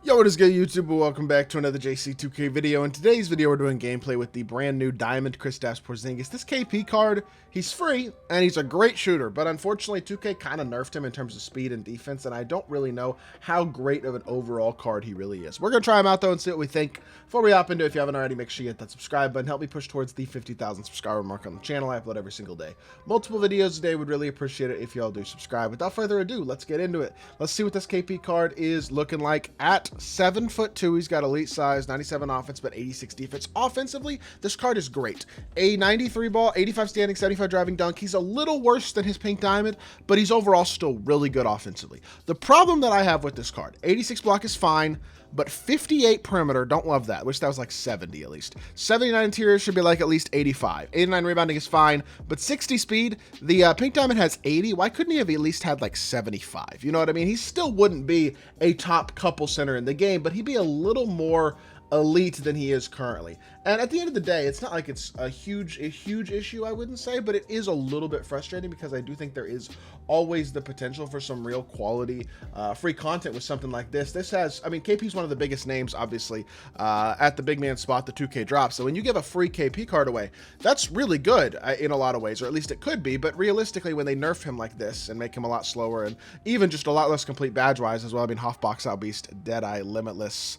Yo, what is good, YouTube? Welcome back to another JC2K video. In today's video, we're doing gameplay with the brand new Diamond Kristaps Porzingis. This KP card, he's free, and he's a great shooter, but unfortunately, 2K kind of nerfed him in terms of speed and defense, and I don't really know how great of an overall card he really is. We're going to try him out, though, and see what we think. Before we hop into it, if you haven't already, make sure you hit that subscribe button. Help me push towards the 50,000 subscriber mark on the channel. I upload every single day. Multiple videos a day. Would really appreciate it if y'all do subscribe. Without further ado, let's get into it. Let's see what this KP card is looking like at 7'2". He's got elite size, 97 offense, but 86 defense. Offensively, this card is great. A 93 ball, 85 standing, 75 driving dunk. He's a little worse than his pink diamond, but he's overall still really good offensively. The problem that I have with this card, 86 block is fine, but 58 perimeter, don't love that. Wish that was like 70 at least. 79 interior should be like at least 85. 89 rebounding is fine, but 60 speed, the pink diamond has 80. Why couldn't he have at least had like 75? You know what I mean? He still wouldn't be a top couple center in the game, but he'd be a little more elite than he is currently. And at the end of the day, it's not like it's a huge issue, I wouldn't say, but it is a little bit frustrating because I do think there is always the potential for some real quality free content with something like this. This has, I mean, KP's one of the biggest names, obviously, at the big man spot, the 2K drop. So when you give a free KP card away, that's really good in a lot of ways, or at least it could be. But realistically, when they nerf him like this and make him a lot slower and even just a lot less complete badge-wise as well, I mean, Hoffbox, Outbeast, Deadeye, Limitless,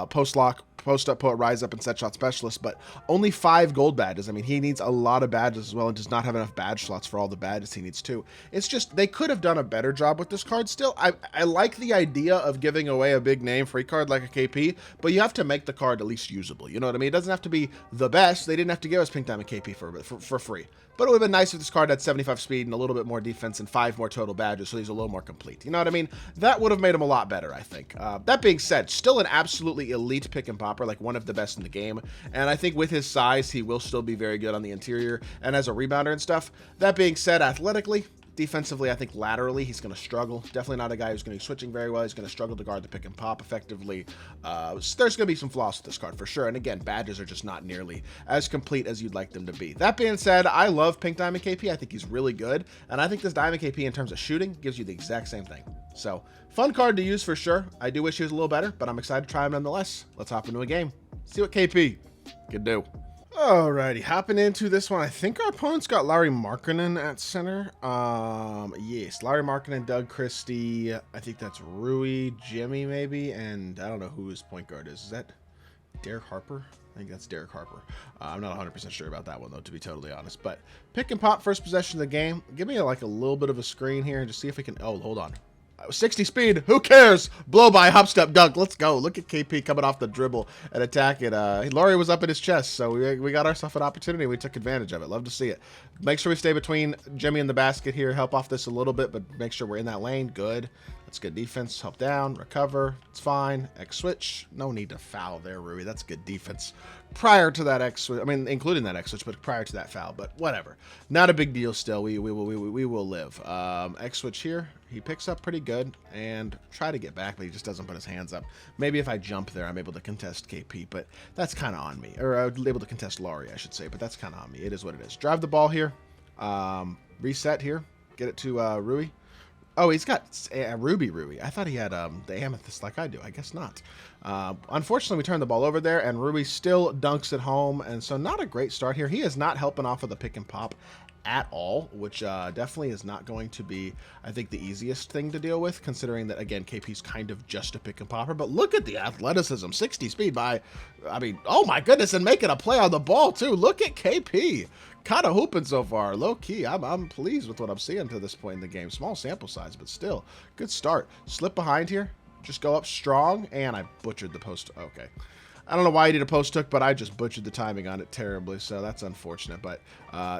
Post-Lock, Post-Up, Poet, Rise Up, and Set Shot Specialist, but only 5 gold badges. I mean, he needs a lot of badges as well and does not have enough badge slots for all the badges he needs too. It's just, they could have done a better job with this card still. I like the idea of giving away a big name free card like a KP, but you have to make the card at least usable. You know what I mean? It doesn't have to be the best. They didn't have to give us Pink Diamond KP for free. But it would have been nice if this card had 75 speed and a little bit more defense and 5 more total badges, so he's a little more complete. You know what I mean? That would have made him a lot better, I think. That being said, still an absolutely elite pick and popper, like one of the best in the game. And I think with his size, he will still be very good on the interior and as a rebounder and stuff. That being said, athletically, defensively, I think laterally, he's going to struggle. Definitely not a guy who's going to be switching very well. He's going to struggle to guard the pick and pop effectively. There's going to be some flaws with this card for sure. And again, badges are just not nearly as complete as you'd like them to be. That being said, I love Pink Diamond KP. I think he's really good. And I think this Diamond KP in terms of shooting gives you the exact same thing. So, fun card to use for sure. I do wish he was a little better, but I'm excited to try him nonetheless. Let's hop into a game. See what KP can do. Alrighty, hopping into this one. I think our opponent's got Larry Markkinen at center. Yes, Larry Markkinen, Doug Christie. I think that's Rui, Jimmy maybe, and I don't know who his point guard is. Is that Derek Harper? I think that's Derek Harper. I'm not 100% sure about that one, though, to be totally honest. But pick and pop, first possession of the game. Give me like a little bit of a screen here and just see if we can... Oh, hold on. 60 speed, who cares? Blow by, hop step, dunk. Let's go. Look at KP coming off the dribble and attack it. Laurie was up in his chest, so we got ourselves an opportunity. We took advantage of it. Love to see it. Make sure we stay between Jimmy and the basket here. Help off this a little bit, but make sure we're in that lane. Good. That's good defense. Help down, recover. It's fine. X switch. No need to foul there, Rui. That's good defense. Prior to that X switch, I mean, including that X switch, but prior to that foul. But whatever. Not a big deal. Still, we will live. X switch here. He picks up pretty good and try to get back, but he just doesn't put his hands up. Maybe if I jump there, I'm able to contest KP, but that's kind of on me. Or I'm able to contest Laurie, I should say, but that's kind of on me. It is what it is. Drive the ball here. Reset here. Get it to Rui. Oh, he's got Ruby Rui. I thought he had the amethyst like I do. I guess not. Unfortunately, we turned the ball over there, and Rui still dunks at home, and so not a great start here. He is not helping off of the pick and pop at all, which definitely is not going to be, I think, the easiest thing to deal with, considering that, again, KP's kind of just a pick and popper. But look at the athleticism, 60 speed by, I mean, oh my goodness, and making a play on the ball, too. Look at KP. Kind of hooping so far. Low key, I'm pleased with what I'm seeing to this point in the game. Small sample size, but still, good start. Slip behind here. Just go up strong, and I butchered the post. Okay. I don't know why he did a post hook, but I just butchered the timing on it terribly, so that's unfortunate. But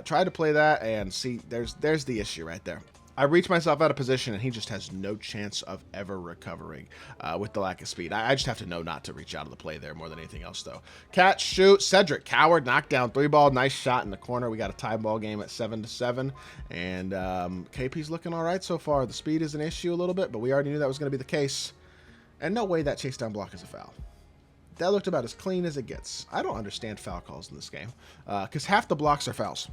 try to play that, and see, there's the issue right there. I reach myself out of position, and he just has no chance of ever recovering with the lack of speed. I just have to know not to reach out of the play there more than anything else, though. Catch, shoot, Cedric, coward, knockdown, 3-ball, nice shot in the corner. We got a tie ball game at 7-7, and KP's looking all right so far. The speed is an issue a little bit, but we already knew that was going to be the case. And no way that chase down block is a foul. That looked about as clean as it gets. I don't understand foul calls in this game because half the blocks are fouls.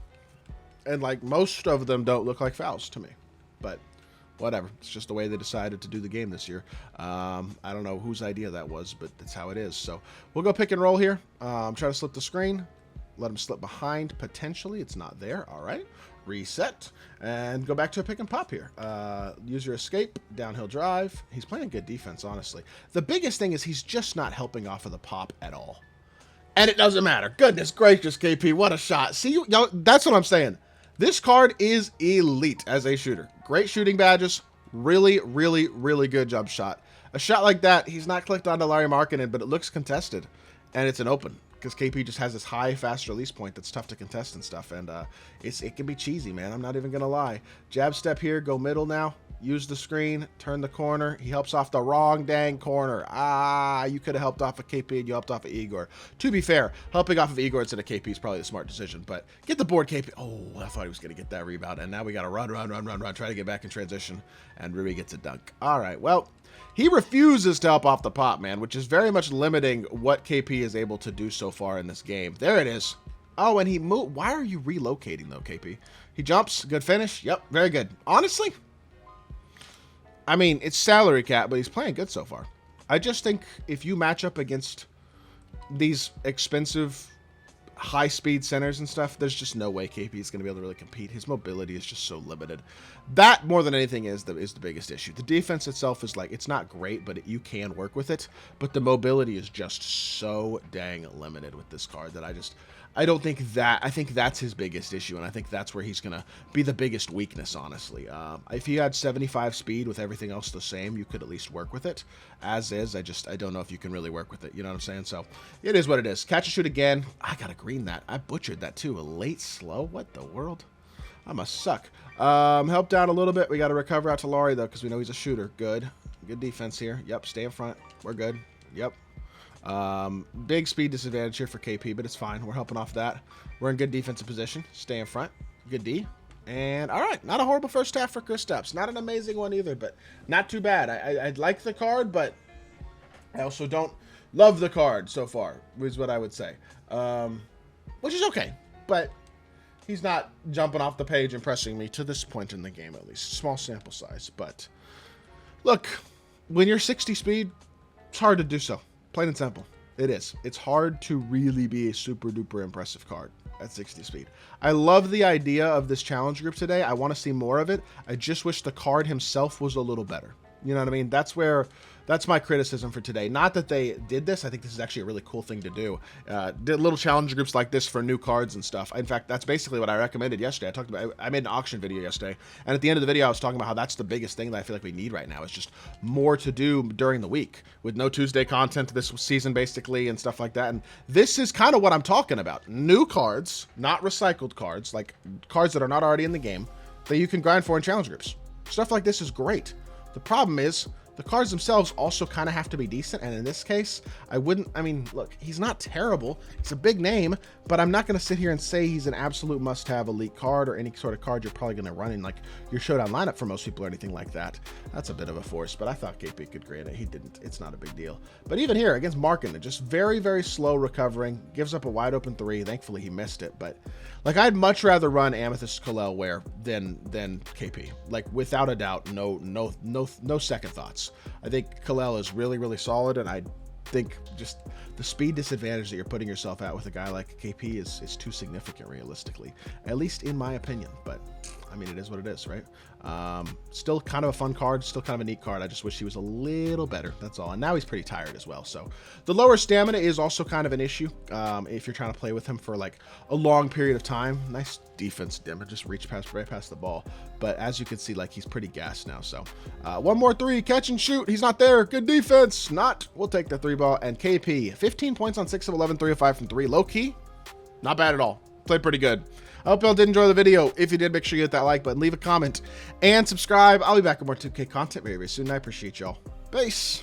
And like most of them don't look like fouls to me. But whatever. It's just the way they decided to do the game this year. I don't know whose idea that was, but that's how it is. So we'll go pick and roll here. Try to slip the screen. Let him slip behind, potentially. It's not there. All right. Reset. And go back to a pick and pop here. Use your escape. Downhill drive. He's playing good defense, honestly. The biggest thing is he's just not helping off of the pop at all. And it doesn't matter. Goodness gracious, KP. What a shot. See, yo, that's what I'm saying. This card is elite as a shooter. Great shooting badges. Really, really, really good jump shot. A shot like that, he's not clicked onto Larry Markkinen, but it looks contested. And it's an open. Because KP just has this high, fast release point that's tough to contest and stuff. And it can be cheesy, man. I'm not even going to lie. Jab step here. Go middle now. Use the screen. Turn the corner. He helps off the wrong dang corner. You could have helped off of KP and you helped off of Igor. To be fair, helping off of Igor instead of KP is probably the smart decision. But get the board, KP. Oh, I thought he was going to get that rebound. And now we got to run. Try to get back in transition. And Rui gets a dunk. All right, well. He refuses to help off the pop, man, which is very much limiting what KP is able to do so far in this game. There it is. Oh, and he moved. Why are you relocating, though, KP? He jumps. Good finish. Yep, very good. Honestly, I mean, it's salary cap, but he's playing good so far. I just think if you match up against these expensive, high-speed centers and stuff, there's just no way KP is going to be able to really compete. His mobility is just so limited. That, more than anything, is the biggest issue. The defense itself is like, it's not great, but you can work with it. But the mobility is just so dang limited with this card that I don't think that, I think that's his biggest issue, and I think that's where he's going to be the biggest weakness, honestly. If he had 75 speed with everything else the same, you could at least work with it. As is, I don't know if you can really work with it, you know what I'm saying? So, it is what it is. Catch and shoot again. I got to green that. I butchered that too. A late slow? What the world? I must suck. Help down a little bit. We got to recover out to Laurie, though, because we know he's a shooter. Good. Good defense here. Yep, stay in front. We're good. Yep. Big speed disadvantage here for KP, but it's fine. We're helping off that. We're in good defensive position. Stay in front. Good D. And all right, not a horrible first half for Kristaps. Not an amazing one either, but not too bad. I like the card, but I also don't love the card so far, is what I would say. Which is okay, but he's not jumping off the page impressing me to this point in the game, at least. Small sample size, but look, when you're 60 speed, it's hard to do so. Plain and simple. It is. It's hard to really be a super duper impressive card at 60 speed. I love the idea of this challenge group today. I want to see more of it. I just wish the card himself was a little better. You know what I mean? That's my criticism for today. Not that they did this. I think this is actually a really cool thing to do. Did little challenge groups like this for new cards and stuff. In fact, that's basically what I recommended yesterday. I made an auction video yesterday, and at the end of the video, I was talking about how that's the biggest thing that I feel like we need right now is just more to do during the week with no Tuesday content this season, basically, and stuff like that. And this is kind of what I'm talking about. New cards, not recycled cards, like cards that are not already in the game that you can grind for in challenge groups. Stuff like this is great. The problem is the cards themselves also kind of have to be decent, and in this case, I mean, look, he's not terrible. He's a big name, but I'm not going to sit here and say he's an absolute must-have elite card or any sort of card you're probably going to run in like your showdown lineup for most people or anything like that. That's a bit of a force, but I thought KP could grade it. He didn't. It's not a big deal. But even here, against Markkinen, just very, very slow recovering, gives up a wide-open three. Thankfully, he missed it, but like I'd much rather run Amethyst Kalel Ware than KP. Like, without a doubt, no second thoughts. I think Kalel is really, really solid, and I think just the speed disadvantage that you're putting yourself at with a guy like KP is too significant realistically, at least in my opinion. But I mean, it is what it is, right? Still kind of a fun card, still kind of a neat card. I just wish he was a little better, that's all. And now he's pretty tired as well, so the lower stamina is also kind of an issue if you're trying to play with him for like a long period of time. Nice defense, Dimmer, just reach right past the ball. But as you can see, like, he's pretty gassed now. So one more three, catch and shoot. He's not there. Good defense. Not. We'll take the three ball. And KP, 15 points on 6 of 11, 3 of 5 from 3. Low key, not bad at all. Played pretty good. I hope y'all did enjoy the video. If you did, make sure you hit that like button, leave a comment, and subscribe. I'll be back with more 2K content very, very soon. I appreciate y'all. Peace.